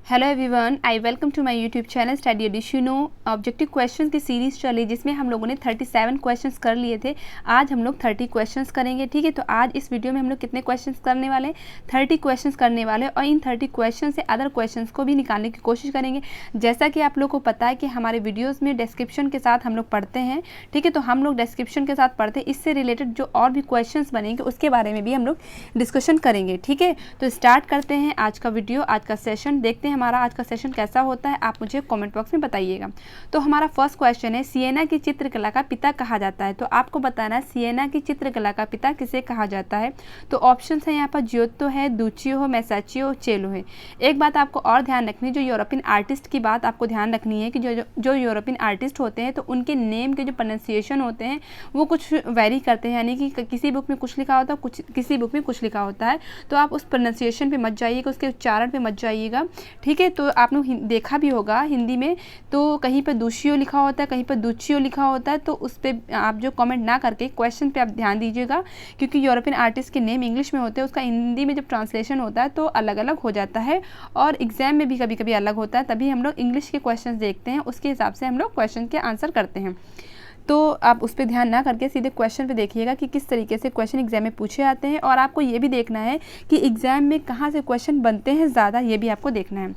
Hello everyone, I welcome to my YouTube channel study एडिशनो। Objective questions की series चली जिसमें हम लोगों ने 37 क्वेश्चंस कर लिए थे। आज हम लोग 30 क्वेश्चंस करेंगे। ठीक है, तो आज इस वीडियो में हम लोग कितने क्वेश्चंस करने वाले हैं? 30 क्वेश्चंस करने वाले हैं और इन 30 क्वेश्चन से अदर क्वेश्चंस को भी निकालने की कोशिश करेंगे। जैसा कि आप लोग को पता है कि हमारे वीडियोज़ में डिस्क्रिप्शन के साथ हम लोग पढ़ते हैं। ठीक है, तो हम लोग डिस्क्रिप्शन के साथ पढ़ते हैं, इससे रिलेटेड जो और भी क्वेश्चन बनेंगे उसके बारे में भी हम लोग डिस्कशन करेंगे। ठीक है, तो स्टार्ट करते हैं आज का वीडियो, आज का सेशन। देखते हैं हमारा आज का सेशन कैसा होता है, आप मुझे कमेंट बॉक्स में बताइएगा। तो हमारा फर्स्ट क्वेश्चन है, सिएना की चित्रकला का पिता कहा जाता है। तो आपको बताना है सिएना की चित्रकला का पिता किसे कहा जाता है। तो ऑप्शंस है यहाँ पर जियोत्तो है, दुचियो, मैसाचियो, चेलो है। एक बात आपको और ध्यान रखनी, जो यूरोपियन आर्टिस्ट की बात आपको ध्यान रखनी है कि जो यूरोपियन आर्टिस्ट होते हैं तो उनके नेम के जो प्रोनाउंसिएशन होते हैं वो कुछ वेरी करते हैं, यानी कि किसी बुक में कुछ लिखा होता है, किसी बुक में कुछ लिखा होता है। तो आप उस प्रोनाउंसिएशन पे मत जाइएगा, उसके उच्चारण पे मत जाइएगा। ठीक है, तो आपने देखा भी होगा हिंदी में तो कहीं पर दुशियो लिखा होता है, कहीं पर दुचियो लिखा होता है। तो उस पर आप जो कमेंट ना करके क्वेश्चन पे आप ध्यान दीजिएगा, क्योंकि यूरोपियन आर्टिस्ट के नेम इंग्लिश में होते हैं, उसका हिंदी में जब ट्रांसलेशन होता है तो अलग अलग हो जाता है और एग्जाम में भी कभी कभी अलग होता है। तभी हम लोग इंग्लिश के क्वेश्चन देखते हैं, उसके हिसाब से हम लोग क्वेश्चन के आंसर करते हैं। तो आप उस पर ध्यान ना करके सीधे क्वेश्चन पे देखिएगा कि किस तरीके से क्वेश्चन एग्जाम में पूछे जाते हैं, और आपको ये भी देखना है कि एग्जाम में कहाँ से क्वेश्चन बनते हैं ज़्यादा, ये भी आपको देखना है।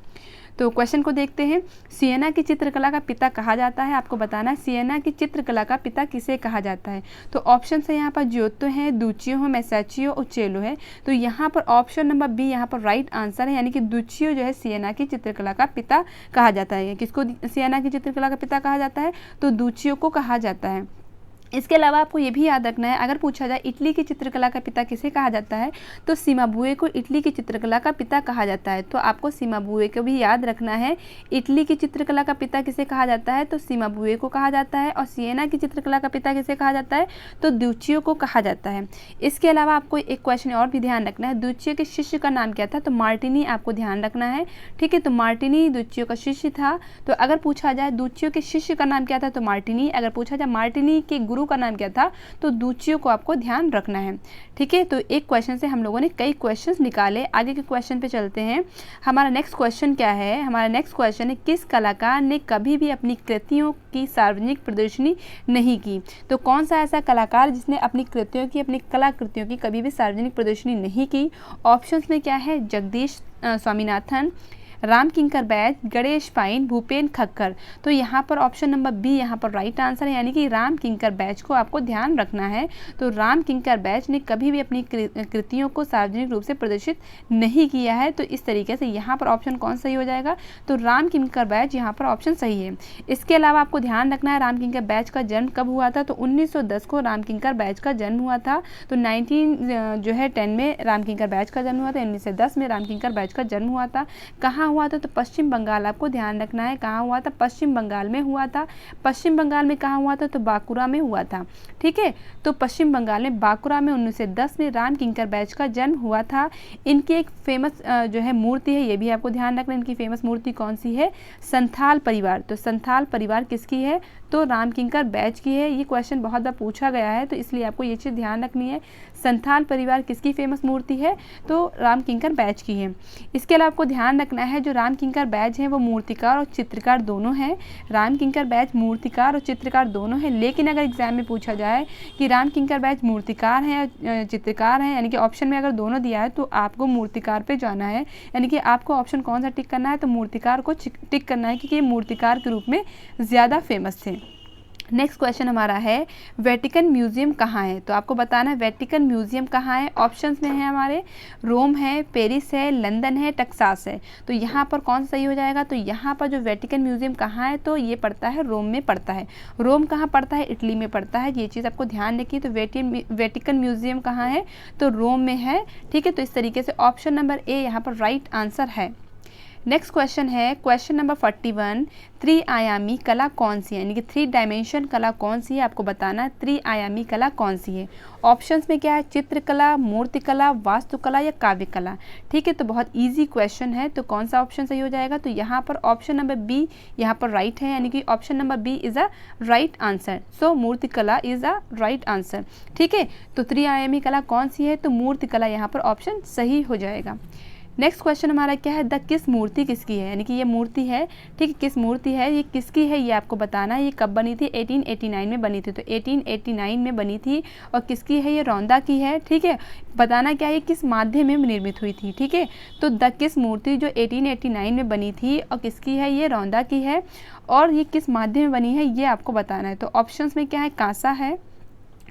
तो क्वेश्चन को देखते हैं। सिएना की चित्रकला का पिता कहा जाता है। आपको बताना है सिएना की चित्रकला का पिता किसे कहा जाता है। तो ऑप्शन है यहाँ पर जियोत्तो है, दुचियो है, मैसाचियो और चेलो है। तो यहाँ पर ऑप्शन नंबर बी यहाँ पर राइट आंसर है, यानी कि दुचियो जो है सिएना की चित्रकला का पिता कहा जाता है। किसको सिएना की चित्रकला का पिता कहा जाता है? तो दुचियो को कहा जाता है। इसके अलावा आपको ये भी याद रखना है, अगर पूछा जाए इटली की चित्रकला का पिता किसे कहा जाता है, तो सिमाबुए को इटली की चित्रकला का पिता कहा जाता है। तो आपको सिमाबुए को भी याद रखना है। इटली की चित्रकला का पिता किसे कहा जाता है? तो सिमाबुए को कहा जाता है। और सिएना की चित्रकला का पिता किसे कहा जाता है? तो दुचियो को कहा जाता है। इसके अलावा आपको एक क्वेश्चन और भी ध्यान रखना है, दुचियो के शिष्य का नाम क्या था? तो मार्टिनी आपको ध्यान रखना है। ठीक है, तो मार्टिनी दुचियो का शिष्य था। तो अगर पूछा जाए दुचियो के शिष्य का नाम क्या था, तो मार्टिनी। अगर पूछा जाए मार्टिनी के गुरु का नाम क्या था, तो दुचियो को आपको ध्यान रखना है। ठीक है, तो एक क्वेश्चन से हम लोगों ने कई क्वेश्चंस निकाले। आगे के क्वेश्चन पे चलते हैं। हमारा नेक्स्ट क्वेश्चन क्या है? हमारा नेक्स्ट क्वेश्चन है, किस कलाकार ने कभी भी अपनी कृतियों की सार्वजनिक प्रदर्शनी नहीं की? तो कौन सा ऐसा कलाकार जिसने अपनी कृतियों की, अपनी कलाकृतियों की कभी भी सार्वजनिक प्रदर्शनी नहीं की? ऑप्शंस में क्या है? जगदीश स्वामीनाथन, राम किंकर बैज, गणेश पाइन, भूपेन खक्कर। तो यहाँ पर ऑप्शन नंबर बी यहाँ पर राइट आंसर है, यानी कि राम किंकर बैज को आपको ध्यान रखना है। तो राम किंकर बैज ने कभी भी अपनी कृतियों को सार्वजनिक रूप से प्रदर्शित नहीं किया है। तो इस तरीके से यहाँ पर ऑप्शन कौन सही हो जाएगा? तो राम किंकर बैज यहाँ पर ऑप्शन सही है। इसके अलावा आपको ध्यान रखना है राम किंकर बैज का जन्म कब हुआ था? तो 1910 को राम किंकर बैज का जन्म हुआ था। तो 1910 में राम किंकर बैज का जन्म हुआ था, 1910 में राम किंकर बैज का जन्म हुआ था। कहाँ हुआ था? तो पश्चिम बंगाल। आपको ध्यान रखना है कहाँ हुआ था? पश्चिम बंगाल में हुआ था। पश्चिम बंगाल में कहाँ हुआ था? तो बांकुरा में हुआ था। ठीक है, तो पश्चिम बंगाल में बांकुरा में 1910 में राम किंकर बैज का जन्म हुआ था। इनकी एक फेमस जो है मूर्ति है, ये भी आपको ध्यान रखना है। इनकी फेमस मूर्ति कौन सी है? संथाल परिवार। तो संथाल परिवार किसकी है? तो राम किंकर बैज की है। ये क्वेश्चन बहुत बार पूछा गया है, तो इसलिए आपको ये चीज़ ध्यान रखनी है। संथाल परिवार किसकी फेमस मूर्ति है? तो राम किंकर बैज की है। इसके अलावा आपको ध्यान रखना है जो राम किंकर बैज हैं वो मूर्तिकार और चित्रकार दोनों हैं। राम किंकर बैज मूर्तिकार और चित्रकार दोनों हैं। लेकिन अगर एग्जाम में पूछा जाए कि राम किंकर बैज मूर्तिकार हैं या चित्रकार हैं, यानी कि ऑप्शन में अगर दोनों दिया है तो आपको मूर्तिकार पे जाना है, यानी कि आपको ऑप्शन कौन सा टिक करना है? तो मूर्तिकार को टिक करना है, क्योंकि ये मूर्तिकार के रूप में ज़्यादा फेमस थे। नेक्स्ट क्वेश्चन हमारा है, वेटिकन म्यूजियम कहाँ है? तो आपको बताना है वेटिकन म्यूजियम कहाँ है। ऑप्शंस में है हमारे रोम है, पेरिस है, लंदन है, टेक्सास है। तो यहाँ पर कौन सही हो जाएगा? तो यहाँ पर जो वेटिकन म्यूजियम कहाँ है, तो ये पड़ता है रोम में पड़ता है। रोम कहाँ पड़ता है? इटली में पड़ता है। ये चीज़ आपको ध्यान रखिए। तो वेटिकन म्यूजियम कहाँ है? तो रोम में है। ठीक है, तो इस तरीके से ऑप्शन नंबर ए यहाँ पर राइट आंसर है। नेक्स्ट क्वेश्चन है, क्वेश्चन नंबर 41, त्रिआयामी कला कौन सी है? यानी कि 3 डायमेंशन कला कौन सी है? आपको बताना है त्रिआयामी कला कौन सी है। ऑप्शंस में क्या है? चित्रकला, मूर्तिकला, वास्तुकला या काव्य कला। ठीक है, तो बहुत इजी क्वेश्चन है। तो कौन सा ऑप्शन सही हो जाएगा? तो यहाँ पर ऑप्शन नंबर बी यहाँ पर राइट है, यानी कि option number B is a right answer. So मूर्तिकला इज़ अ राइट आंसर। ठीक है, तो त्रिआयामी कला कौन सी है? तो मूर्तिकला यहाँ पर ऑप्शन सही हो जाएगा। नेक्स्ट क्वेश्चन हमारा क्या है, द किस मूर्ति किसकी है, यानी कि ये मूर्ति है, ठीक है, किस मूर्ति है, ये किसकी है, ये आपको बताना है। ये कब बनी थी, 1889 में बनी थी। तो 1889 में बनी थी और किसकी है, ये रौंदा की है, ठीक है। बताना क्या है, किस माध्यम में निर्मित हुई थी, ठीक है। तो द किस मूर्ति जो 1889 में बनी थी और किसकी है, ये रौंदा की है, और ये किस माध्यम में बनी है, ये आपको बताना है। तो ऑप्शंस में क्या है, कांसा है,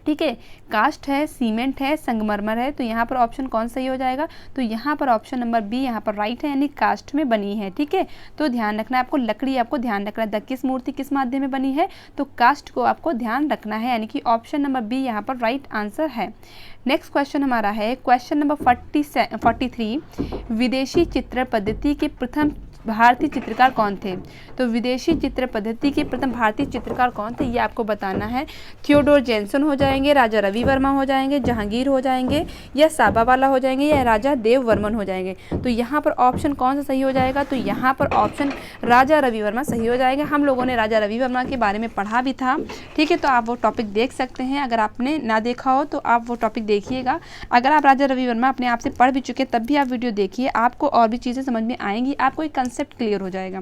ठीक है, कास्ट है, सीमेंट है, संगमरमर है। तो यहाँ पर ऑप्शन कौन सही हो जाएगा, तो यहाँ पर ऑप्शन नंबर बी यहाँ पर राइट है, यानी कास्ट में बनी है, ठीक है। तो ध्यान रखना है आपको, लकड़ी आपको ध्यान रखना है। द किस मूर्ति किस माध्यम में बनी है, तो कास्ट को आपको ध्यान रखना है, यानी कि ऑप्शन नंबर बी यहाँ पर राइट आंसर है। नेक्स्ट क्वेश्चन हमारा है क्वेश्चन नंबर 43, विदेशी चित्र पद्धति के प्रथम भारतीय चित्रकार कौन थे। तो विदेशी चित्र पद्धति के प्रथम भारतीय चित्रकार कौन थे, ये आपको बताना है। थियोडोर जेन्सन हो जाएंगे, राजा रवि वर्मा हो जाएंगे, जहांगीर हो जाएंगे, या साबावाला हो जाएंगे, या राजा देव वर्मन हो जाएंगे। तो यहाँ पर ऑप्शन कौन सा सही हो जाएगा, तो यहाँ पर ऑप्शन राजा रवि वर्मा सही हो जाएगा। हम लोगों ने राजा रवि वर्मा के बारे में पढ़ा भी था, ठीक है। तो आप वो टॉपिक देख सकते हैं, अगर आपने ना देखा हो तो आप वो टॉपिक देखिएगा। अगर आप राजा रवि वर्मा अपने आप से पढ़ भी चुके तब भी आप वीडियो देखिए, आपको और भी चीज़ें समझ में आएंगी, आपको एक कंसेप्ट क्लियर हो जाएगा,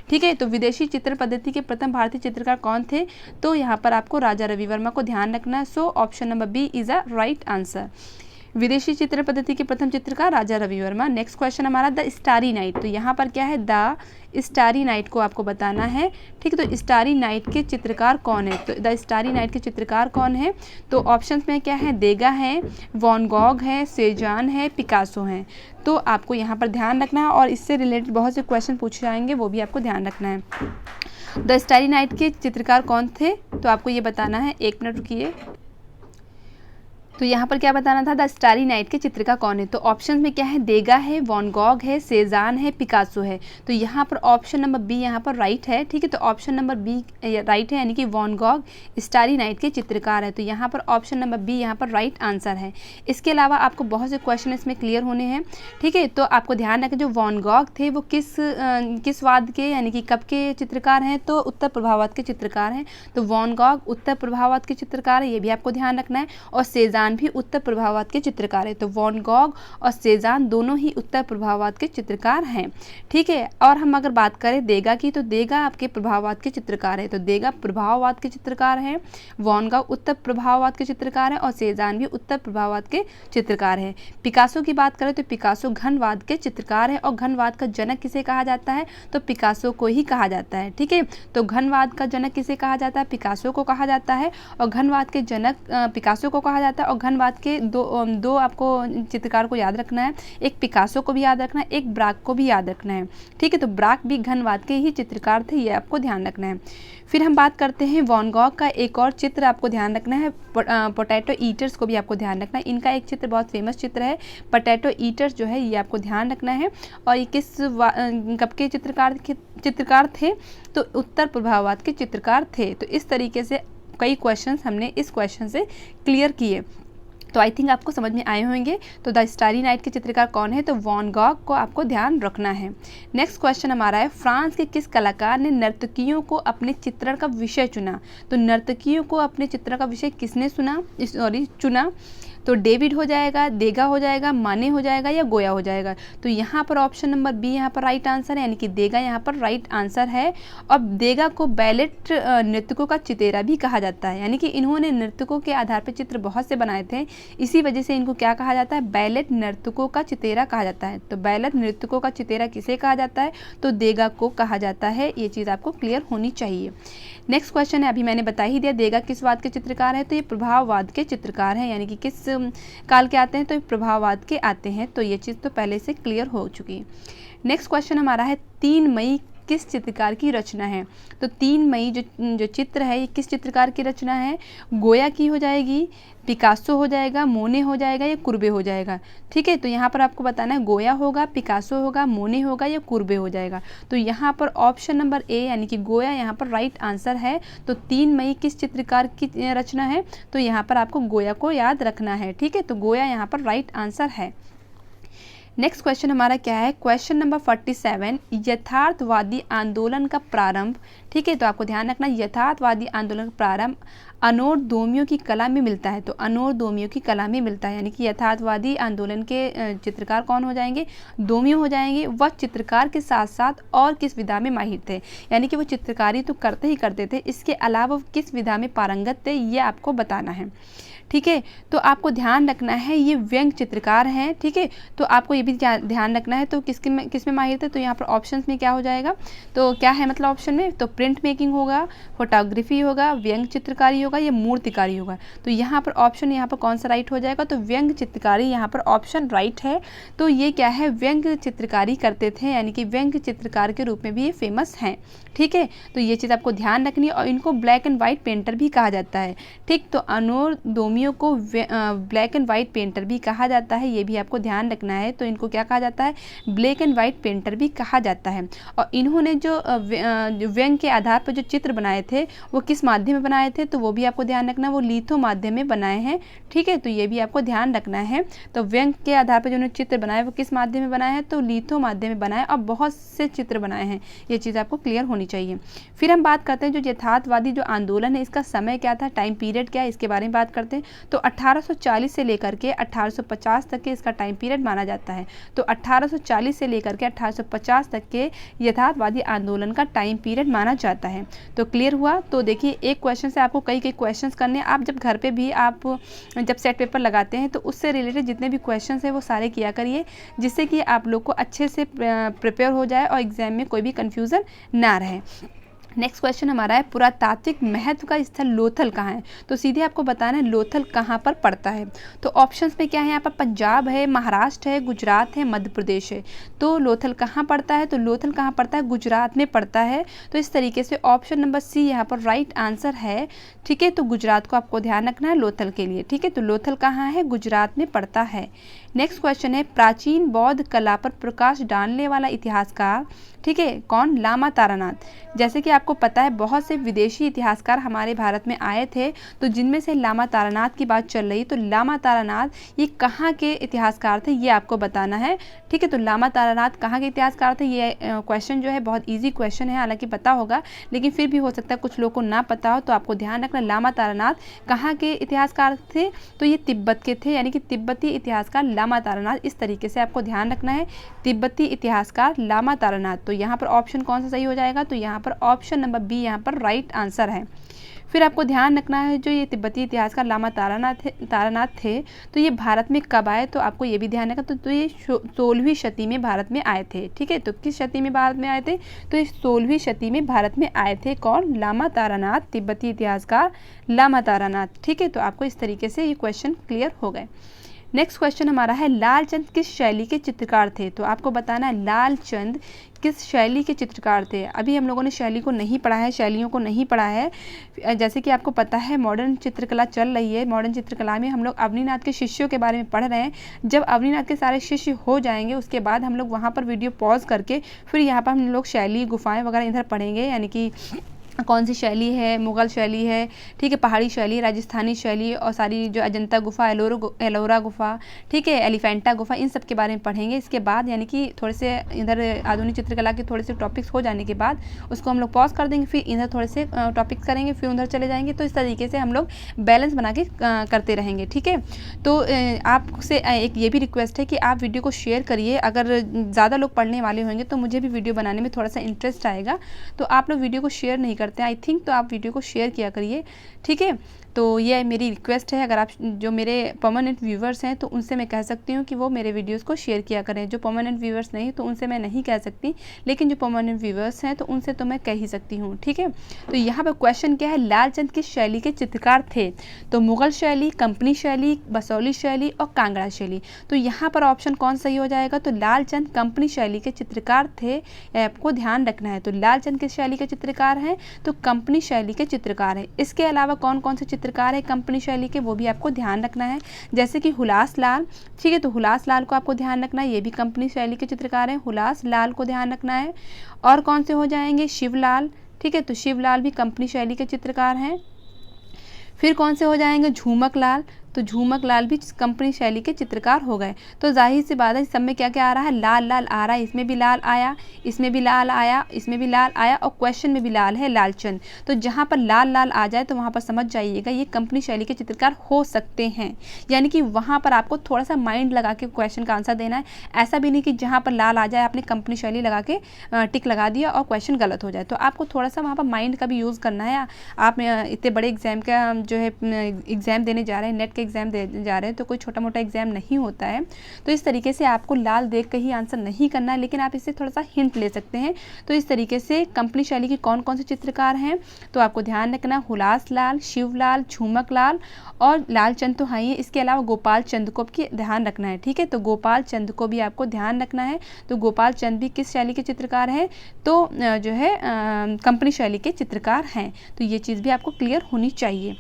ठीक है। तो विदेशी चित्र पद्धति के प्रथम भारतीय चित्रकार कौन थे, तो यहाँ पर आपको राजा रवि वर्मा को ध्यान रखना है। So option number B is a right answer. विदेशी चित्र पद्धति के प्रथम चित्रकार राजा रवि वर्मा। नेक्स्ट क्वेश्चन हमारा द स्टारी नाइट। तो यहाँ पर क्या है, द स्टारी नाइट को आपको बताना है, ठीक है। तो स्टारी नाइट के चित्रकार कौन है, तो द स्टारी नाइट के चित्रकार कौन है, तो ऑप्शंस में क्या है, देगा है, वॉन गॉग है, सेजान है, पिकासो है। तो आपको यहाँ पर ध्यान रखना है, और इससे रिलेटेड बहुत से क्वेश्चन पूछे जाएंगे, वो भी आपको ध्यान रखना है। द स्टारी नाइट के चित्रकार कौन थे, तो आपको ये बताना है, एक मिनट रुकिए। तो यहाँ पर क्या बताना था, द स्टारी नाइट के चित्रकार कौन है। तो ऑप्शन में क्या है, देगा है, वॉन गॉग है, सेजान है, पिकासो है। तो यहाँ पर ऑप्शन नंबर बी यहाँ पर राइट है, ठीक है। तो ऑप्शन नंबर बी राइट है, यानी कि वॉन गॉग स्टारी नाइट के चित्रकार है। तो यहाँ पर ऑप्शन नंबर बी यहाँ पर राइट आंसर है। इसके अलावा आपको बहुत से क्वेश्चन इसमें क्लियर होने हैं, ठीक है। तो आपको ध्यान रखें, जो वॉन गॉग थे वो किस वाद के, यानी कि कब के चित्रकार हैं, तो उत्तर प्रभाववाद के चित्रकार हैं। तो वॉन गॉग उत्तर प्रभाववाद के चित्रकार है, ये भी आपको ध्यान रखना है। और सेजान भी उत्तर प्रभाववाद के चित्रकार है। तो वॉन गॉग और सेजान दोनों ही उत्तर प्रभाववाद के चित्रकार हैं, ठीक है। और हम अगर बात करें देगा की, तो देगा आपके प्रभाववाद के चित्रकार है। तो देगा प्रभाववाद के चित्रकार हैं, वॉन गॉग उत्तर प्रभाववाद के चित्रकार हैं, और सेजान भी उत्तर प्रभाववाद के चित्रकार है। पिकासो की बात करें तो पिकासो घनवाद के चित्रकार है, और घनवाद का जनक किसे कहा जाता है, तो पिकासो को ही कहा जाता है, ठीक है। तो घनवाद का जनक किसे कहा जाता है, पिकासो को कहा जाता है, और घनवाद के जनक पिकासो को कहा जाता है। और घनवाद के दो आपको चित्रकार को याद रखना है, एक पिकासो को भी याद रखना है, एक ब्राक को भी याद रखना है, ठीक है। तो ब्राक भी घनवाद के ही चित्रकार थे, ये आपको ध्यान रखना है। फिर हम बात करते हैं वॉन गॉग का एक और चित्र आपको ध्यान रखना है, पोटैटो ईटर्स को भी आपको ध्यान रखना है। इनका एक चित्र बहुत फेमस चित्र है, पोटैटो ईटर्स जो है, ये आपको ध्यान रखना है। और ये किस कब के चित्रकार थे, तो उत्तर प्रभाववाद के चित्रकार थे। तो इस तरीके से कई क्वेश्चंस हमने इस क्वेश्चन से क्लियर किए, तो आई थिंक आपको समझ में आए होंगे। तो द स्टारी नाइट के चित्रकार कौन है, तो वॉन गॉग को आपको ध्यान रखना है। नेक्स्ट क्वेश्चन हमारा है, फ्रांस के किस कलाकार ने नर्तकियों को अपने चित्रण का विषय चुना। तो नर्तकियों को अपने चित्रण का विषय किसने चुना, तो डेविड हो जाएगा, देगा हो जाएगा, माने हो जाएगा, या गोया हो जाएगा। तो यहाँ पर ऑप्शन नंबर बी यहाँ पर राइट आंसर है, यानी कि देगा यहाँ पर राइट आंसर है। और देगा को बैलेट नृत्यकों का चितेरा भी कहा जाता है, यानी कि इन्होंने नर्तकों के आधार पर चित्र बहुत से बनाए थे, इसी वजह से इनको क्या कहा जाता है, बैलेट नर्तकों का चितेरा कहा जाता है। तो बैलेट नर्तकों का चितेरा किसे कहा जाता है, तो देगा को कहा जाता है। ये चीज़ आपको क्लियर होनी चाहिए। नेक्स्ट क्वेश्चन है, अभी मैंने बता ही दिया, देगा किस वाद के चित्रकार है, तो ये प्रभाववाद के चित्रकार हैं, यानी कि किस काल के आते हैं, तो ये प्रभाववाद के आते हैं। तो ये चीज़ तो पहले से क्लियर हो चुकी है। नेक्स्ट क्वेश्चन हमारा है, 3 मई किस चित्रकार की रचना है। तो 3 मई जो चित्र है, ये किस चित्रकार की रचना है, गोया की हो जाएगी, पिकासो हो जाएगा, मोने हो जाएगा, या कुर्बे हो जाएगा, ठीक है। तो यहाँ पर आपको बताना है, गोया होगा, पिकासो होगा, मोने होगा, या कुर्बे हो जाएगा। तो यहाँ पर ऑप्शन नंबर ए यानी कि गोया यहाँ पर राइट आंसर है। तो 3 मई किस चित्रकार की रचना है, तो यहाँ पर आपको गोया को याद रखना है, ठीक है। तो गोया यहाँ पर राइट आंसर है। नेक्स्ट क्वेश्चन हमारा क्या है, क्वेश्चन नंबर 47, यथार्थवादी आंदोलन का प्रारंभ, ठीक है, तो आपको ध्यान रखना यथार्थवादी आंदोलन का प्रारंभ अनोरदोमियों की कला में मिलता है। तो अनोरदोमियों की कला में मिलता है, यानी कि यथार्थवादी आंदोलन के चित्रकार कौन हो जाएंगे, दोमियों हो जाएंगे। वह चित्रकार के साथ साथ और किस विधा में माहिर थे, यानी कि वो चित्रकारी तो करते ही करते थे, इसके अलावा किस विधा में पारंगत थे ये आपको बताना है, ठीक है। तो आपको ध्यान रखना है ये व्यंग चित्रकार हैं, ठीक है, तो आपको ये भी ध्यान रखना है। तो किस में माहिर थे, तो यहाँ पर ऑप्शंस में क्या हो जाएगा, तो क्या है मतलब ऑप्शन में, तो प्रिंट मेकिंग होगा, फोटोग्राफी होगा, व्यंग चित्रकारी होगा, या मूर्तिकारी होगा। तो यहाँ पर ऑप्शन यहाँ पर कौन सा राइट हो जाएगा, तो व्यंग चित्रकारी यहाँ पर ऑप्शन राइट है। तो ये क्या है, व्यंग चित्रकारी करते थे, यानी कि व्यंग चित्रकार के रूप में भी ये फेमस हैं, ठीक है। तो ये चीज़ आपको ध्यान रखनी है। और इनको ब्लैक एंड वाइट पेंटर भी कहा जाता है, ठीक। तो अनोरदोमियों को ब्लैक एंड वाइट पेंटर भी कहा जाता है, ये भी आपको ध्यान रखना है। तो इनको क्या कहा जाता है, ब्लैक एंड वाइट पेंटर भी कहा जाता है। और इन्होंने जो व्यंग के आधार पर जो चित्र बनाए थे वो किस माध्यम में बनाए थे, तो वो भी आपको ध्यान रखना, वो लिथो माध्यम में बनाए हैं, ठीक है। तो ये भी आपको ध्यान रखना है। तो व्यंग के आधार पर जो उन्होंने चित्र बनाए वो किस माध्यम में बनाए हैं, तो लिथो माध्यम में बनाए, और बहुत से चित्र बनाए हैं, ये चीज़ आपको क्लियर होनी चाहिए। फिर हम बात करते हैं जो यथार्थवादी जो आंदोलन है इसका समय क्या था, टाइम पीरियड क्या है, इसके बारे में बात करते हैं। तो 1840 से लेकर के 1850 तक के इसका टाइम पीरियड माना जाता है। तो 1840 से लेकर के 1850 तक के यथार्थवादी आंदोलन का टाइम पीरियड माना जाता है। तो क्लियर हुआ। तो देखिए एक क्वेश्चन से आपको कई क्वेश्चंस करने हैं। आप जब घर पे भी आप जब सेट पेपर लगाते हैं तो उससे रिलेटेड जितने भी क्वेश्चंस हैं वो सारे किया करिए, जिससे कि आप लोग को अच्छे से प्रिपेयर हो जाए और एग्जाम में कोई भी कन्फ्यूज़न ना रहे। नेक्स्ट क्वेश्चन हमारा है पुरातात्विक महत्व का स्थल लोथल कहाँ है। तो सीधे आपको बताना है लोथल कहाँ पर पड़ता है। तो ऑप्शंस में क्या है, यहाँ पर पंजाब है, महाराष्ट्र है, गुजरात है, मध्य प्रदेश है। तो लोथल कहाँ पड़ता है, तो लोथल कहाँ पड़ता है, गुजरात में पड़ता है। तो इस तरीके से ऑप्शन नंबर सी यहाँ पर राइट आंसर है, ठीक है। तो गुजरात को आपको ध्यान रखना है लोथल के लिए, ठीक है। तो लोथल कहाँ है, गुजरात में पड़ता है। नेक्स्ट क्वेश्चन है प्राचीन बौद्ध कला पर प्रकाश डालने वाला इतिहासकार, ठीक है, कौन, लामा तारानाथ। जैसे कि आपको पता है बहुत से विदेशी इतिहासकार हमारे भारत में आए थे, तो जिनमें से लामा तारानाथ की बात चल रही। तो लामा तारानाथ ये कहाँ के इतिहासकार थे ये आपको बताना है, ठीक है। तो लामा तारानाथ कहाँ के इतिहासकार थे, ये क्वेश्चन जो है बहुत ईजी क्वेश्चन है, हालांकि पता होगा लेकिन फिर भी हो सकता है कुछ लोगों को ना पता हो। तो आपको ध्यान रखना लामा तारानाथ कहाँ के इतिहासकार थे, तो ये तिब्बत के थे, यानी कि तिब्बती इतिहासकार लामा तारानाथ। इस तरीके से आपको ध्यान रखना है, तिब्बती इतिहासकार लामा तारानाथ। तो यहाँ पर ऑप्शन कौन सा सही हो जाएगा, तो यहाँ पर ऑप्शन नंबर बी यहाँ पर राइट आंसर है। फिर आपको ध्यान रखना है जो ये तिब्बती इतिहासकार लामा तारानाथ थे तो ये भारत में कब आए, तो आपको ये भी ध्यान रखना। तो ये 16वीं शती में भारत में आए थे, ठीक है। तो किस शती में भारत में आए थे, तो ये 16वीं शती में भारत में आए थे। कौन, लामा तारानाथ, तिब्बती इतिहासकार लामा तारानाथ, ठीक है। तो आपको इस तरीके से ये क्वेश्चन क्लियर हो गए। नेक्स्ट क्वेश्चन हमारा है लालचंद किस शैली के चित्रकार थे। तो आपको बताना है लालचंद किस शैली के चित्रकार थे। अभी हम लोगों ने शैली को नहीं पढ़ा है, शैलियों को नहीं पढ़ा है। जैसे कि आपको पता है मॉडर्न चित्रकला चल रही है, मॉडर्न चित्रकला में हम लोग अवनीनाथ के शिष्यों के बारे में पढ़ रहे हैं। जब अवनीनाथ के सारे शिष्य हो जाएंगे उसके बाद हम लोग वहाँ पर वीडियो पॉज करके फिर यहाँ पर हम लोग शैली, गुफाएँ वगैरह इधर पढ़ेंगे, यानी कि कौन सी शैली है, मुग़ल शैली है, ठीक है, पहाड़ी शैली, राजस्थानी शैली, और सारी जो अजंता गुफा, एलोरा गुफा, ठीक है, एलिफेंटा गुफा, इन सब के बारे में पढ़ेंगे। इसके बाद यानी कि थोड़े से इधर आधुनिक चित्रकला के थोड़े से टॉपिक्स हो जाने के बाद उसको हम लोग पॉज कर देंगे, फिर इधर थोड़े से टॉपिक्स करेंगे, फिर उधर चले जाएंगे। तो इस तरीके से हम लोग बैलेंस बना के करते रहेंगे, ठीक है। तो आपसे एक ये भी रिक्वेस्ट है कि आप वीडियो को शेयर करिए। अगर ज़्यादा लोग पढ़ने वाले होंगे तो मुझे भी वीडियो बनाने में थोड़ा सा इंटरेस्ट आएगा। तो आप लोग वीडियो को शेयर नहीं करते हैं आई थिंक, तो आप वीडियो को शेयर किया करिए, ठीक है। तो ये मेरी रिक्वेस्ट है। अगर आप जो मेरे परमानेंट व्यूवर्स हैं तो उनसे मैं कह सकती हूँ कि वो मेरे वीडियोस को शेयर किया करें। जो परमानेंट व्यूवर्स नहीं तो उनसे मैं नहीं कह सकती, लेकिन जो परमानेंट व्यूवर्स हैं तो उनसे तो मैं कह ही सकती हूँ, ठीक है। तो यहाँ पर क्वेश्चन क्या है, लालचंद किस शैली के चित्रकार थे। तो मुग़ल शैली, कंपनी शैली, बसौली शैली और कांगड़ा शैली। तो यहाँ पर ऑप्शन कौन सही हो जाएगा, तो लालचंद कंपनी शैली के चित्रकार थे, आपको ध्यान रखना है। तो लालचंद किस शैली के चित्रकार हैं, तो कंपनी शैली के चित्रकार हैं। इसके अलावा कौन कौन से चित्रकार है कंपनी शैली के, वो भी आपको ध्यान रखना है। जैसे कि हुलास लाल, ठीक है, तो हुलास लाल को आपको ध्यान रखना है, ये भी कंपनी शैली के चित्रकार हैं, हुलास लाल को ध्यान रखना है। और कौन से हो जाएंगे, शिवलाल, ठीक है, तो शिवलाल भी कंपनी शैली के चित्रकार हैं। फिर कौन से हो जाएंगे, झूमक लाल, तो झूमक लाल भी कंपनी शैली के चित्रकार हो गए। तो जाहिर सी बात है सब में क्या क्या आ रहा है, लाल लाल आ रहा है, इसमें भी लाल आया, इसमें भी लाल आया, इसमें भी लाल आया और क्वेश्चन में भी लाल है, लालचंद। तो जहाँ पर लाल लाल आ जाए तो वहाँ पर समझ जाइएगा ये कंपनी शैली के चित्रकार हो सकते हैं। यानी कि वहाँ पर आपको थोड़ा सा माइंड लगा के क्वेश्चन का आंसर देना है। ऐसा भी नहीं कि जहाँ पर लाल आ जाए आपने कंपनी शैली लगा के टिक लगा दिया और क्वेश्चन गलत हो जाए। तो आपको थोड़ा सा वहाँ पर माइंड का भी यूज़ करना है। आप इतने बड़े एग्जाम का जो है एग्ज़ाम देने जा रहे हैं, नेट के एग्ज़ाम देने जा रहे हैं, तो कोई छोटा मोटा एग्ज़ाम नहीं होता है। तो इस तरीके से आपको लाल देख कर ही आंसर नहीं करना है, लेकिन आप इससे थोड़ा सा हिंट ले सकते हैं। तो इस तरीके से कंपनी शैली के कौन कौन से चित्रकार हैं तो आपको ध्यान रखना, हुलास लाल, शिवलाल, झूमक लाल और लालचंद तो हैं। इसके अलावा गोपाल चंद को भी ध्यान रखना है। ठीक है, तो गोपाल चंद को भी आपको ध्यान रखना है। तो गोपाल चंद भी किस शैली के चित्रकार हैं तो जो है कंपनी शैली के चित्रकार हैं। तो ये चीज़ भी आपको क्लियर होनी चाहिए।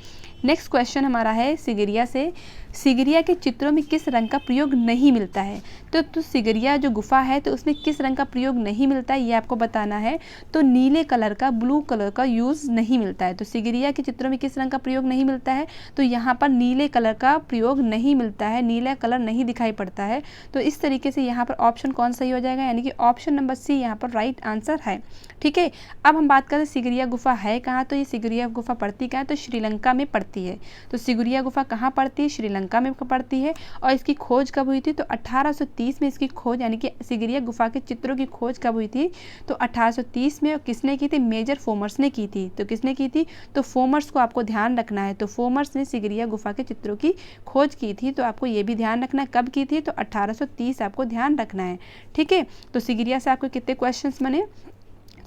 नेक्स्ट क्वेश्चन हमारा है सिगरिया से। सिगरिया के चित्रों में किस रंग का प्रयोग नहीं मिलता है? तो सिगरिया जो गुफा है तो उसमें किस रंग का प्रयोग नहीं मिलता है ये आपको बताना है। तो नीले कलर का, ब्लू कलर का यूज़ नहीं मिलता है। तो सिगरिया के चित्रों में किस रंग का प्रयोग नहीं मिलता है तो यहाँ पर नीले कलर का प्रयोग नहीं मिलता है, नीला कलर नहीं दिखाई पड़ता है। तो इस तरीके से यहाँ पर ऑप्शन कौन सही हो जाएगा, यानी कि ऑप्शन नंबर सी यहाँ पर राइट आंसर है। ठीक है, अब हम बात करें सिगरिया गुफा है कहाँ। तो ये सिगरिया गुफा पड़ती कहाँ है तो श्रीलंका में पड़ती है। तो सिगरिया गुफा कहाँ पड़ती है, श्रीलंका में पड़ती है। और इसकी खोज कब हुई थी तो 1830 में इसकी खोज, यानी कि सिगरिया गुफा के चित्रों की खोज कब हुई थी तो 1830 में। और किसने की थी, मेजर फोमर्स ने की थी। तो किसने की थी तो फोमर्स को आपको ध्यान रखना है। तो फोमर्स ने सिगरिया गुफा के चित्रों की खोज की थी। तो आपको ये भी ध्यान रखना है कब की थी तो 1830 आपको ध्यान रखना है। ठीक है, तो सिगरिया से आपको कितने क्वेश्चंस बने।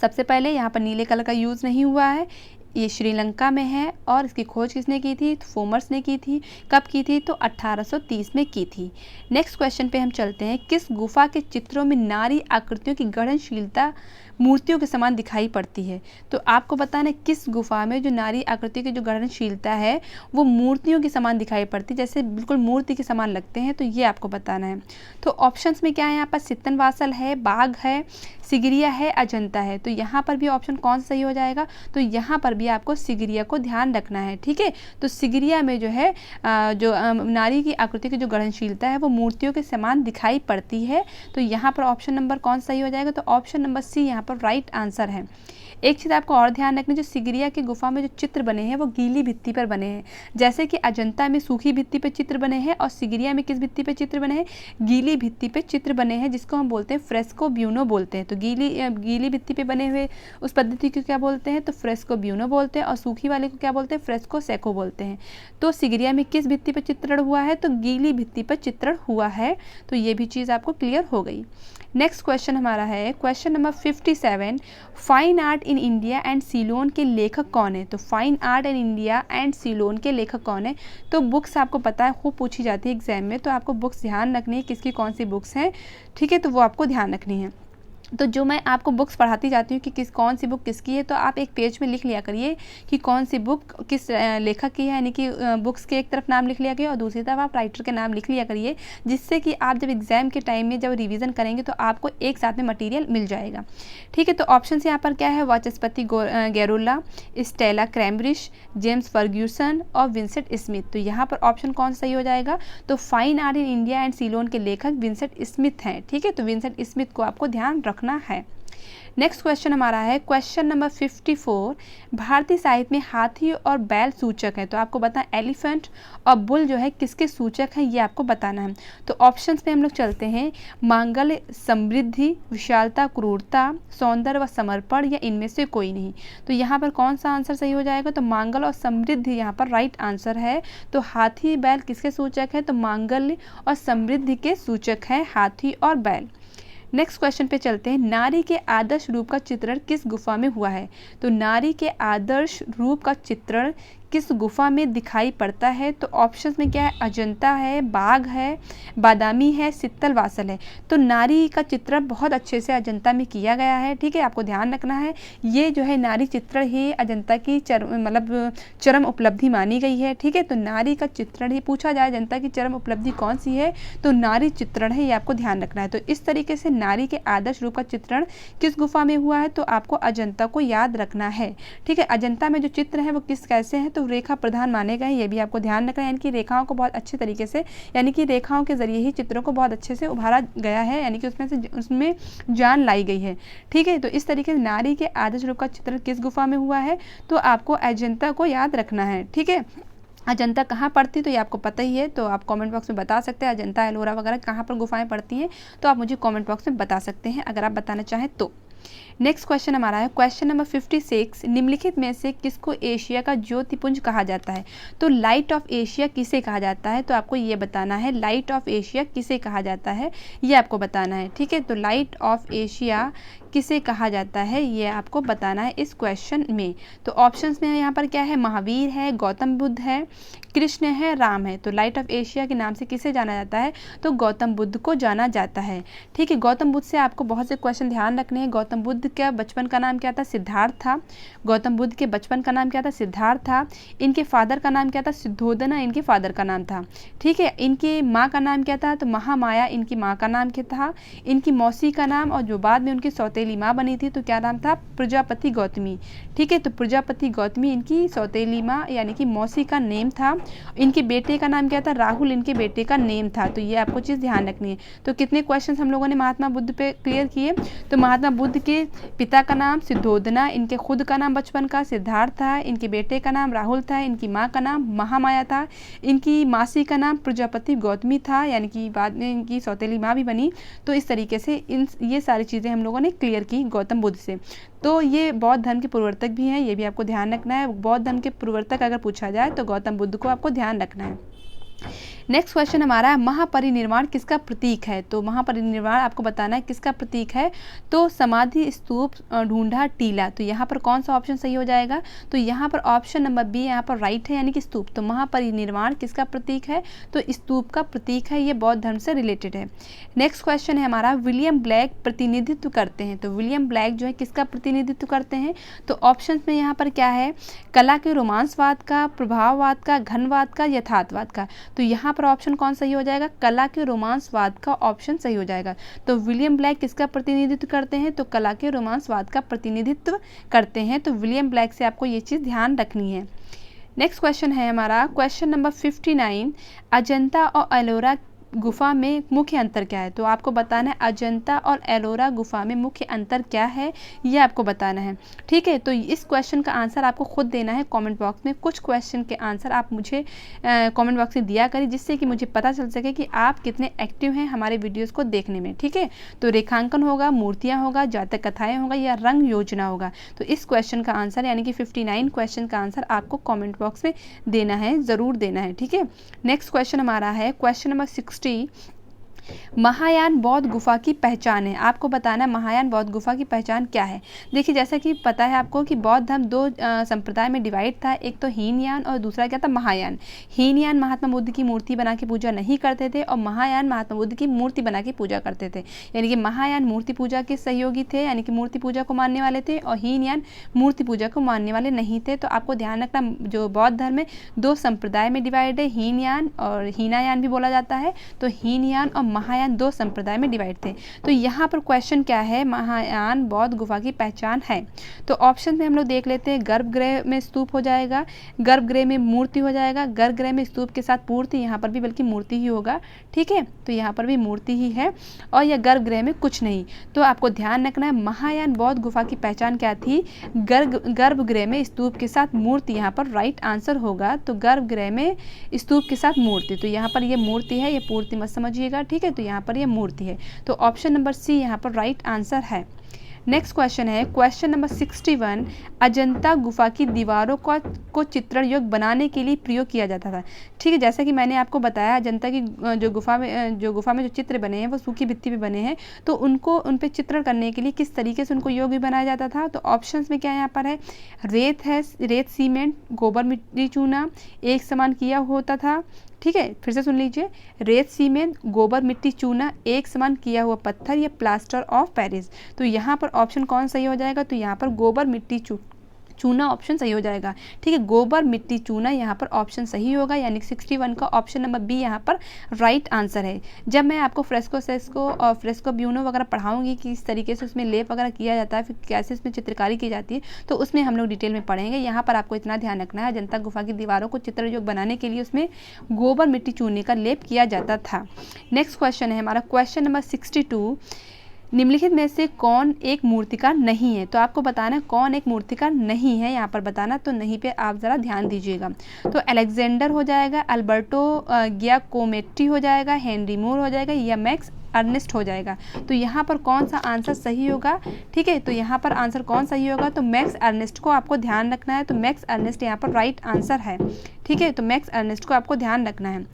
सबसे पहले यहाँ पर नीले कलर का यूज़ नहीं हुआ है, ये श्रीलंका में है। और इसकी खोज किसने की थी तो फोमर्स ने की थी। कब की थी तो 1830 में की थी। नेक्स्ट क्वेश्चन पे हम चलते हैं। किस गुफा के चित्रों में नारी आकृतियों की गढ़नशीलता मूर्तियों के समान दिखाई पड़ती है? तो आपको बताना है किस गुफा में जो नारी आकृति की जो गढ़नशीलता है वो मूर्तियों के समान दिखाई पड़ती है, जैसे बिल्कुल मूर्ति के समान लगते हैं। तो ये आपको बताना है। तो ऑप्शंस में क्या है, यहाँ पर सित्तनवासल है, बाघ है, सिगरिया है, अजंता है। तो यहाँ पर भी ऑप्शन कौन सही हो जाएगा तो यहाँ पर भी आपको सिगरिया को ध्यान रखना है। ठीक है, तो सिगरिया में जो है नारी की आकृति की जो गढ़नशीलता है वो मूर्तियों के समान दिखाई पड़ती है। तो यहाँ पर ऑप्शन नंबर कौन सही हो जाएगा तो ऑप्शन नंबर सी यहाँ पर राइट आंसर है। एक चीज़ आपको और ध्यान रखनी, जो सिगरिया की गुफा में जो चित्र बने हैं वो गीली भित्ति पर बने हैं। जैसे कि अजंता में सूखी भित्ति पर चित्र बने हैं और सिगरिया में किस भित्ति पर चित्र बने हैं, गीली भित्ति पर चित्र बने हैं, जिसको हम बोलते हैं फ्रेस्को ब्यूनो बोलते हैं। तो गीली भित्ति पे बने हुए उस पद्धति को क्या बोलते हैं तो फ्रेस्को ब्यूनो बोलते हैं। और सूखी वाले को क्या बोलते हैं, फ्रेस्को सेको बोलते हैं। तो सिगरिया में किस भित्ति पर चित्रण हुआ है तो गीली भित्ति पर चित्रण हुआ है। तो ये भी चीज़ आपको क्लियर हो गई। नेक्स्ट क्वेश्चन हमारा है question number 57। Fine art in India and Ceylon के लेखक कौन है? तो fine art in India and Ceylon के लेखक कौन है? तो बुक्स आपको पता है खूब पूछी जाती है एग्जाम में, तो आपको बुक्स ध्यान रखनी है किसकी कौन सी बुक्स हैं। ठीक है, तो वो आपको ध्यान रखनी है। तो जो मैं आपको बुक्स पढ़ाती जाती हूँ कि कौन सी बुक किसकी है, तो आप एक पेज में लिख लिया करिए कि कौन सी बुक किस लेखक की है। यानी कि बुक्स के एक तरफ नाम लिख लिया करिए और दूसरी तरफ आप राइटर के नाम लिख लिया करिए, जिससे कि आप जब एग्ज़ाम के टाइम में जब रिवीजन करेंगे तो आपको एक साथ में मटेरियल मिल जाएगा। ठीक है, तो ऑप्शन यहाँ पर क्या है, वाचस्पति गैरोला, स्टेला क्रैम्ब्रिज, जेम्स फर्ग्यूसन और विंसेंट स्मिथ। तो यहाँ पर ऑप्शन कौन सही हो जाएगा तो fine art in India and Ceylon के लेखक विंसेंट स्मिथ हैं। ठीक है, तो विंसेंट स्मिथ को आपको ध्यान रखना है। नेक्स्ट क्वेश्चन हमारा है क्वेश्चन नंबर 54। भारतीय साहित्य में हाथी और बैल सूचक है। तो आपको बताएं एलिफेंट और बुल जो है किसके सूचक हैं ये आपको बताना है। तो ऑप्शंस पे हम लोग चलते हैं, मांगल्य, समृद्धि, विशालता, क्रूरता, सौंदर्य व समर्पण या इनमें से कोई नहीं। तो यहाँ पर कौन सा आंसर सही हो जाएगा तो मांगल्य और समृद्धि यहाँ पर राइट आंसर है। तो हाथी बैल किसके सूचक है तो मांगल्य और समृद्धि के सूचक है हाथी और बैल। नेक्स्ट क्वेश्चन पे चलते हैं, नारी के आदर्श रूप का चित्रण किस गुफा में हुआ है? तो नारी के आदर्श रूप का चित्रण किस गुफा में दिखाई पड़ता है? तो ऑप्शंस में क्या है, अजंता है, बाघ है, बादामी है, सित्तलवासल है। तो नारी का चित्रण बहुत अच्छे से अजंता में किया गया है। ठीक है, आपको ध्यान रखना है ये जो है नारी चित्रण ही अजंता की चरम उपलब्धि मानी गई है। ठीक है, तो नारी का चित्रण ही पूछा जाए अजंता की चरम उपलब्धि कौन सी है तो नारी चित्रण है, ये आपको ध्यान रखना है। तो इस तरीके से नारी के आदर्श रूप का चित्रण किस गुफा में हुआ है तो आपको अजंता को याद रखना है। ठीक है, अजंता में जो चित्र है वो किस कैसे हैं तो रेखा प्रधान माने गए हैं, ये भी आपको ध्यान रखना है। यानी कि रेखाओं को बहुत अच्छे तरीके से, यानी कि रेखाओं के जरिए ही चित्रों को बहुत अच्छे से उभारा गया है, यानी कि उसमें जान लाई गई है। ठीक है, तो इस तरीके से नारी के आदर्श रूप का चित्रण किस गुफा में हुआ है, तो आपको अजंता को याद रखना है। ठीक है, अजंता कहाँ पड़ती, तो ये आपको पता ही है, तो आप कमेंट बॉक्स में बता सकते हैं अजंता एलोरा वगैरह कहाँ पर गुफाएं पड़ती हैं, तो आप मुझे कमेंट बॉक्स में बता सकते हैं अगर आप बताना चाहें तो। नेक्स्ट क्वेश्चन हमारा है क्वेश्चन नंबर 56, निम्नलिखित में से किसको एशिया का ज्योतिपुंज कहा जाता है, तो लाइट ऑफ एशिया किसे कहा जाता है, तो आपको ये बताना है लाइट ऑफ एशिया किसे कहा जाता है, ये आपको बताना है। ठीक है, तो लाइट ऑफ एशिया किसे कहा जाता है ये आपको बताना है इस क्वेश्चन में। तो ऑप्शंस में यहाँ पर क्या है, महावीर है, गौतम बुद्ध है, कृष्ण है, राम है। तो लाइट ऑफ एशिया के नाम से किसे जाना जाता है, तो गौतम बुद्ध को जाना जाता है। ठीक है, गौतम बुद्ध से आपको बहुत से क्वेश्चन ध्यान रखने हैं। गौतम बुद्ध का बचपन का नाम क्या था, सिद्धार्थ था। गौतम बुद्ध के बचपन का नाम क्या था, सिद्धार्थ था। इनके फादर का नाम क्या था, सिद्धोधना इनके फादर का नाम था। ठीक है, इनके माँ का नाम क्या था, तो महामाया इनकी माँ का नाम क्या था। इनकी मौसी का नाम और जो बाद में उनकी सौतेली माँ बनी थी तो क्या नाम था, प्रजापति गौतमी। ठीक है, तो प्रजापति गौतमी इनकी सौतेली माँ यानी कि मौसी का नेम था। इनके बेटे का नाम क्या था, राहुल इनके बेटे का नेम था। तो ये आपको चीज़ ध्यान रखनी है। तो कितने क्वेश्चन हम लोगों ने महात्मा बुद्ध पे क्लियर किए, तो महात्मा बुद्ध के पिता का नाम सिद्धोधना, इनके खुद का नाम बचपन का सिद्धार्थ था, इनके बेटे का नाम राहुल था, इनकी माँ का नाम महामाया था, इनकी मासी का नाम प्रजापति गौतमी था, यानी कि बाद में इनकी सौतेली माँ भी बनी। तो इस तरीके से ये सारी चीज़ें हम लोगों ने क्लियर की गौतम बुद्ध से। तो ये बौद्ध धर्म के प्रवर्तक भी हैं, ये भी आपको ध्यान रखना है। बौद्ध धर्म के प्रवर्तक अगर पूछा जाए तो गौतम बुद्ध को आपको ध्यान रखना है। नेक्स्ट क्वेश्चन हमारा है महापरिनिर्वाण किसका प्रतीक है, तो महापरिनिर्वाण आपको बताना है किसका प्रतीक है, तो समाधि, स्तूप, ढूंढा, टीला। तो यहाँ पर कौन सा ऑप्शन सही हो जाएगा, तो यहाँ पर ऑप्शन नंबर बी यहाँ पर राइट है, यानी कि स्तूप। तो महापरिनिर्वाण किसका प्रतीक है, तो स्तूप का प्रतीक है, ये बौद्ध धर्म से रिलेटेड है। नेक्स्ट क्वेश्चन है हमारा विलियम ब्लैक प्रतिनिधित्व करते हैं, तो विलियम ब्लैक जो है किसका प्रतिनिधित्व करते हैं, तो ऑप्शन में यहाँ पर क्या है, कला के रोमांसवाद का, प्रभाववाद का, घनवाद का, यथार्थवाद का। तो यहाँ पर ऑप्शन कौन सही हो जाएगा, कला के रोमांसवाद का ऑप्शन सही हो जाएगा। तो विलियम ब्लैक किसका प्रतिनिधित्व करते हैं, तो कला के रोमांसवाद का प्रतिनिधित्व करते हैं। तो विलियम ब्लैक से आपको ये चीज़ ध्यान रखनी है। नेक्स्ट क्वेश्चन है हमारा क्वेश्चन नंबर 59, अजंता और एलोरा गुफा में मुख्य अंतर क्या है, तो आपको बताना है अजंता और एलोरा गुफा में मुख्य अंतर क्या है, ये आपको बताना है। ठीक है, तो इस क्वेश्चन का आंसर आपको खुद देना है कमेंट बॉक्स में। कुछ क्वेश्चन के आंसर आप मुझे कमेंट बॉक्स में दिया करिए, जिससे कि मुझे पता चल सके कि आप कितने एक्टिव हैं हमारे वीडियोज़ को देखने में। ठीक है, तो रेखांकन होगा, मूर्तियाँ होगा, जातक कथाएँ होगा या रंग योजना होगा। तो इस क्वेश्चन का आंसर यानी कि 59 क्वेश्चन का आंसर आपको कॉमेंट बॉक्स में देना है, ज़रूर देना है। ठीक है, नेक्स्ट क्वेश्चन हमारा है क्वेश्चन नंबर 60, महायान बौद्ध गुफा की पहचान है। आपको बताना है महायान बौद्ध गुफा की पहचान क्या है। देखिए, जैसा कि पता है आपको कि बौद्ध धर्म दो संप्रदाय में डिवाइड था, एक तो हीनयान और दूसरा क्या था, महायान। हीनयान महात्मा बुद्ध की मूर्ति बना के पूजा नहीं करते थे और महायान महात्मा बुद्ध की मूर्ति बना के पूजा करते थे। यानी कि महायान मूर्ति पूजा के सहयोगी थे, यानी कि मूर्ति पूजा को मानने वाले थे, और हीनयान मूर्ति पूजा को मानने वाले नहीं थे। तो आपको ध्यान रखना, जो बौद्ध धर्म है दो संप्रदाय में डिवाइड है, हीनयान और हीनायान भी बोला जाता है। तो हीनयान और महायान दो संप्रदाय में डिवाइड थे। तो यहाँ पर क्वेश्चन क्या है, महायान बौद्ध गुफा की पहचान है। तो ऑप्शन में हम लोग देख लेते हैं, गर्भगृह में स्तूप हो जाएगा, गर्भगृह में मूर्ति हो जाएगा, गर्भगृह में स्तूप के साथ मूर्ति, यहाँ पर भी बल्कि मूर्ति ही होगा। ठीक है, तो यहाँ पर भी मूर्ति ही है, और यह गर्भगृह में कुछ नहीं। तो आपको ध्यान रखना है महायान बौद्ध गुफा की पहचान क्या थी, गर्भगृह में स्तूप के साथ मूर्ति, यहाँ पर राइट आंसर होगा। तो गर्भगृह में स्तूप के साथ मूर्ति, तो यहाँ पर ये मूर्ति है, ये पूर्ति मत समझिएगा। ठीक है, तो यहाँ पर ये मूर्ति है। तो ऑप्शन नंबर सी यहाँ पर राइट आंसर है। नेक्स्ट क्वेश्चन है क्वेश्चन नंबर 61, अजंता गुफा की दीवारों को चित्रण योग्य बनाने के लिए प्रयोग किया जाता था। ठीक है, जैसा कि मैंने आपको बताया, अजंता की जो गुफा में जो चित्र बने हैं वो सूखी भित्ति पे बने हैं, तो उन पे चित्रण करने के लिए किस तरीके से उनको योग्य बनाया जाता था। तो ऑप्शंस में क्या यहाँ पर है, रेत, सीमेंट, गोबर, मिट्टी, चूना एक समान किया होता था। ठीक है, फिर से सुन लीजिए, रेत, सीमेंट, गोबर, मिट्टी, चूना, एक समान किया हुआ पत्थर या प्लास्टर ऑफ पेरिस। तो यहाँ पर ऑप्शन कौन सही हो जाएगा, तो यहाँ पर गोबर, मिट्टी, चूना ऑप्शन सही हो जाएगा। ठीक है, गोबर मिट्टी चूना यहाँ पर ऑप्शन सही होगा, यानी कि 61 का ऑप्शन नंबर बी यहाँ पर राइट आंसर है। जब मैं आपको फ्रेस्को सेस्को और फ्रेस्को ब्यूनो वगैरह पढ़ाऊंगी कि इस तरीके से उसमें लेप वगैरह किया जाता है, फिर कैसे इसमें चित्रकारी की जाती है, तो उसमें हम लोग डिटेल में पढ़ेंगे। यहाँ पर आपको इतना ध्यान रखना है, अजंता गुफा की दीवारों को चित्र योग बनाने के लिए उसमें गोबर मिट्टी चूने का लेप किया जाता था। नेक्स्ट क्वेश्चन है हमारा क्वेश्चन नंबर 62, निम्नलिखित में से कौन एक मूर्तिकार नहीं है। तो आपको बताना है कौन एक मूर्तिकार नहीं है, यहाँ पर बताना। तो नहीं पे आप ज़रा ध्यान दीजिएगा। तो अलेक्जेंडर हो जाएगा, अल्बर्टो गियाकोमेट्टी हो जाएगा, हेनरी मूर हो जाएगा, या मैक्स अर्नेस्ट हो जाएगा। तो यहाँ पर कौन सा आंसर सही होगा? ठीक है, तो यहाँ पर आंसर कौन सही होगा? तो मैक्स अर्नेस्ट को आपको ध्यान रखना है। तो मैक्स अर्नेस्ट यहाँ पर राइट आंसर है। ठीक है, तो मैक्स अर्नेस्ट को आपको ध्यान रखना है।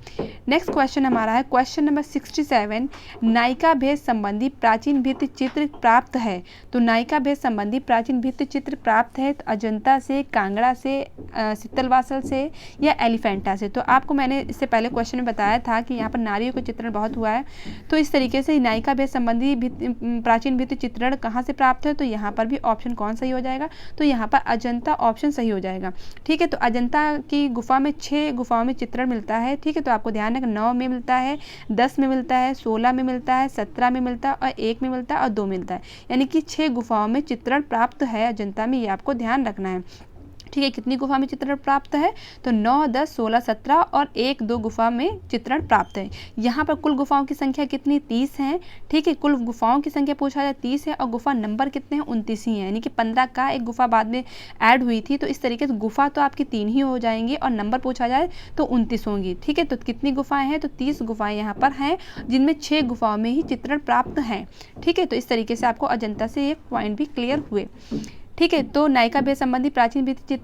नेक्स्ट क्वेश्चन हमारा है क्वेश्चन नंबर 67, नायिका भेद संबंधी प्राचीन भित्ति चित्र प्राप्त है। तो नायिका भेद संबंधी प्राचीन भित्ति चित्र प्राप्त है तो अजंता से, कांगड़ा से, सित्तलवासल से, या एलिफेंटा से। तो आपको मैंने इससे पहले क्वेश्चन में बताया था कि यहाँ पर नारियों का चित्रण बहुत हुआ है। तो इस तरीके से नायिका भेद संबंधी प्राचीन भित्ति चित्रण कहाँ से प्राप्त है? तो यहाँ पर भी ऑप्शन कौन सही हो जाएगा? तो यहाँ पर अजंता ऑप्शन सही हो जाएगा। ठीक है, तो अजंता की गुफा में 6 गुफाओं में चित्रण मिलता है। ठीक है, तो आपको ध्यान रखना 9 में मिलता है, 10 में मिलता है, 16 में मिलता है, 17 में मिलता है, और 1 में मिलता है, और 2 मिलता है। यानी कि 6 गुफाओं में चित्रण प्राप्त है अजंता में, ये आपको ध्यान रखना है। ठीक है, कितनी गुफा में चित्रण प्राप्त है? तो 9, 10, 16, 17 और 1, 2 गुफा में चित्रण प्राप्त है। यहाँ पर कुल गुफाओं की संख्या कितनी? 30 है। ठीक है, कुल गुफाओं की संख्या पूछा जाए 30 है, और गुफा नंबर कितने हैं? 29 ही हैं। यानी कि 15 का एक गुफा बाद में ऐड हुई थी। तो इस तरीके से गुफा तो आपकी 3 ही हो जाएंगी, और नंबर पूछा जाए तो 29 होंगी। ठीक है, तो कितनी गुफाएं हैं? तो 30 गुफाएं यहाँ पर हैं, जिनमें 6 गुफाओं में ही चित्रण प्राप्त हैं। ठीक है, तो इस तरीके से आपको अजंता से एक पॉइंट भी क्लियर हुए। ठीक है, तो नायिका भेद संबंधी प्राचीन भित्ति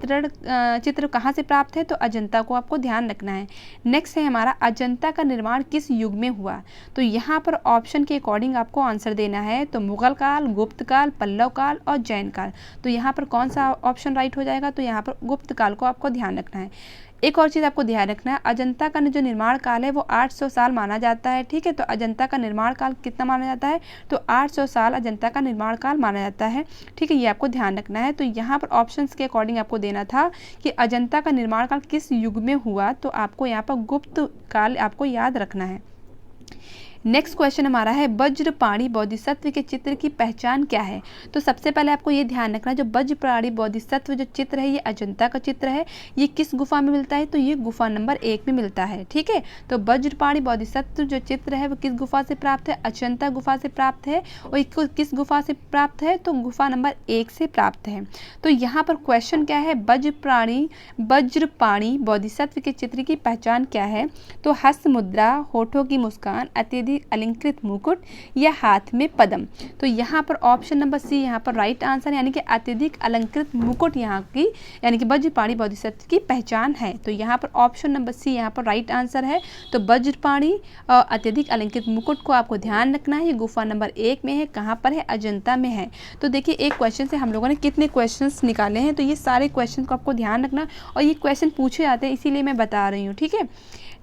चित्र कहाँ से प्राप्त है? तो अजंता को आपको ध्यान रखना है। नेक्स्ट है हमारा अजंता का निर्माण किस युग में हुआ? तो यहाँ पर ऑप्शन के अकॉर्डिंग आपको आंसर देना है। तो मुगल काल, गुप्त काल, पल्लव काल और जैन काल। तो यहाँ पर कौन सा ऑप्शन राइट हो जाएगा? तो यहाँ पर गुप्त काल को आपको ध्यान रखना है। एक और चीज़ आपको ध्यान रखना है, अजंता का जो निर्माण काल है वो 800 साल माना जाता है। ठीक है, तो अजंता का निर्माण काल कितना माना जाता है? तो 800 साल अजंता का निर्माण काल माना जाता है। ठीक है, ये आपको ध्यान रखना है। तो यहाँ पर ऑप्शंस के अकॉर्डिंग आपको देना था कि अजंता का निर्माण काल किस युग में हुआ, तो आपको यहाँ पर गुप्त काल आपको याद रखना है। नेक्स्ट क्वेश्चन हमारा है वज्रपाणी बोधिसत्व के चित्र की पहचान क्या है? तो सबसे पहले आपको ये ध्यान रखना है, जो वज्रपाणी बोधिसत्व जो चित्र है ये अजंता का चित्र है। ये किस गुफा में मिलता है? तो ये गुफा नंबर 1 में मिलता है। ठीक है, तो वज्रपाणी बोधिसत्व जो चित्र है वो किस गुफा से प्राप्त है? अजंता गुफा से प्राप्त है। और किस गुफा से प्राप्त है? तो गुफा नंबर 1 से प्राप्त है। तो यहाँ पर क्वेश्चन क्या है? वज्रपाणी बोधिसत्व के चित्र की पहचान क्या है? तो हस्त मुद्रा, होठों की मुस्कान, अत्यधिक अलंकृत मुकुट, या हाथ में पद्म। तो यहाँ पर ऑप्शन नंबर सी यहाँ पर राइट आंसर है, यानी कि अत्यधिक अलंकृत मुकुट यहाँ की यानी कि वज्रपाणी बोधिसत्व की पहचान है। तो यहाँ पर ऑप्शन नंबर सी यहाँ पर राइट आंसर है। तो वज्रपाणी और अत्यधिक अलंकृत मुकुट को आपको ध्यान रखना है। ये गुफा नंबर 1 में है। कहाँ पर है? अजंता में है। तो देखिए एक क्वेश्चन से हम लोगों ने कितने क्वेश्चंस निकाले हैं, तो ये सारे क्वेश्चन को आपको ध्यान रखना, और ये क्वेश्चन पूछे जाते हैं इसीलिए मैं बता रही हूँ। ठीक है,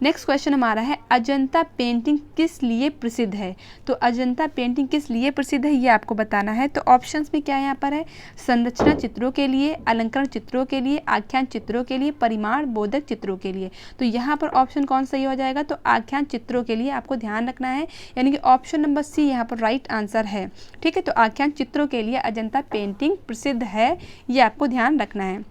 नेक्स्ट क्वेश्चन हमारा है अजंता पेंटिंग किस लिए प्रसिद्ध है? तो अजंता पेंटिंग किस लिए प्रसिद्ध है ये आपको बताना है। तो ऑप्शंस में क्या यहाँ पर है? संरचना चित्रों के लिए, अलंकरण चित्रों के लिए, आख्यान चित्रों के लिए, परिमाण बोधक चित्रों के लिए। तो यहाँ पर ऑप्शन कौन सही हो जाएगा? तो आख्यान चित्रों के लिए आपको ध्यान रखना है, यानी कि ऑप्शन नंबर सी यहाँ पर राइट आंसर है। ठीक है, तो आख्यान चित्रों के लिए अजंता पेंटिंग प्रसिद्ध है, ये आपको ध्यान रखना है।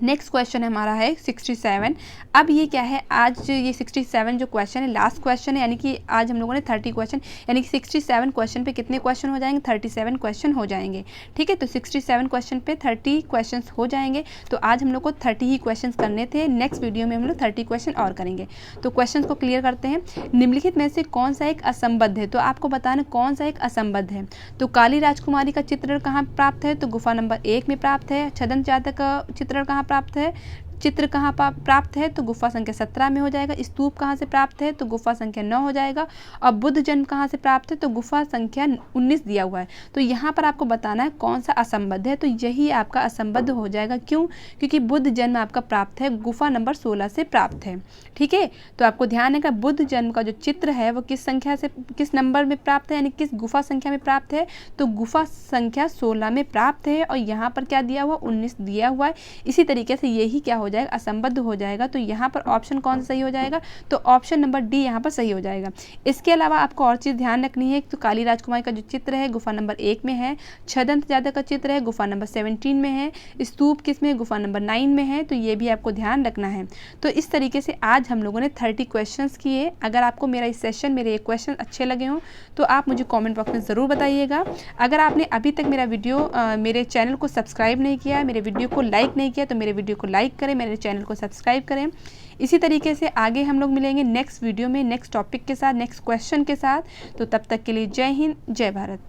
नेक्स्ट क्वेश्चन हमारा है 67। अब ये क्या है? आज ये 67 जो क्वेश्चन है लास्ट क्वेश्चन है, यानी कि आज हम लोगों ने 30 क्वेश्चन, यानी कि 67 क्वेश्चन पे कितने क्वेश्चन हो जाएंगे? 37 क्वेश्चन हो जाएंगे। ठीक है, तो 67 क्वेश्चन पे 30 क्वेश्चन हो जाएंगे। तो आज हम लोग को 30 ही क्वेश्चन करने थे। नेक्स्ट वीडियो में हम लोग 30 क्वेश्चन और करेंगे। तो क्वेश्चन को क्लियर करते हैं। निम्नलिखित में से कौन सा एक असंबद्ध है? तो आपको बताना कौन सा एक असंबद्ध है। तो काली राजकुमारी का चित्रण कहाँ प्राप्त है? तो गुफा नंबर 1 में प्राप्त है। छदन जातक का चित्रण कहाँ प्राप्त है? चित्र कहाँ प्राप्त है, तो गुफा संख्या 17 में हो जाएगा। स्तूप कहाँ से प्राप्त है, तो गुफा संख्या 9 हो जाएगा। और बुद्ध जन्म कहाँ से प्राप्त है, तो गुफा संख्या 19 दिया हुआ है। तो यहाँ पर आपको बताना है कौन सा असंबद्ध है, तो यही आपका असंबद्ध हो जाएगा। क्यों? क्योंकि बुद्ध जन्म आपका प्राप्त है गुफा नंबर 16 से प्राप्त है। ठीक है, तो आपको ध्यान है कि बुद्ध जन्म का जो चित्र है वो किस संख्या से, किस नंबर में प्राप्त है, यानी किस गुफा संख्या में प्राप्त है, तो गुफा संख्या 16 में प्राप्त है। और यहाँ पर क्या दिया हुआ, 19 दिया हुआ है। इसी तरीके से यही क्या हो जाएगा, असंबद्ध हो जाएगा। तो यहाँ पर ऑप्शन कौन सा सही हो जाएगा, तो ऑप्शन नंबर डी यहाँ पर सही हो जाएगा। इसके अलावा आपको और चीज़ ध्यान रखनी है, तो काली राजकुमारी का जो चित्र है गुफा नंबर 1 में है। छदंत जातक का चित्र है गुफा नंबर 17 में है। स्तूप किस में, गुफा नंबर 9 में है। तो ये भी आपको ध्यान रखना है। तो इस तरीके से आज हम लोगों ने 30 क्वेश्चंस किए। अगर आपको मेरा इस सेशन, मेरे ये क्वेश्चन अच्छे लगे हों तो आप मुझे कमेंट बॉक्स में ज़रूर बताइएगा। अगर आपने अभी तक मेरे चैनल को सब्सक्राइब नहीं किया, मेरे वीडियो को लाइक नहीं किया, तो मेरे वीडियो को लाइक करें, मेरे चैनल को सब्सक्राइब करें। इसी तरीके से आगे हम लोग मिलेंगे नेक्स्ट वीडियो में, नेक्स्ट टॉपिक के साथ, नेक्स्ट क्वेश्चन के साथ। तो तब तक के लिए जय हिंद, जय भारत।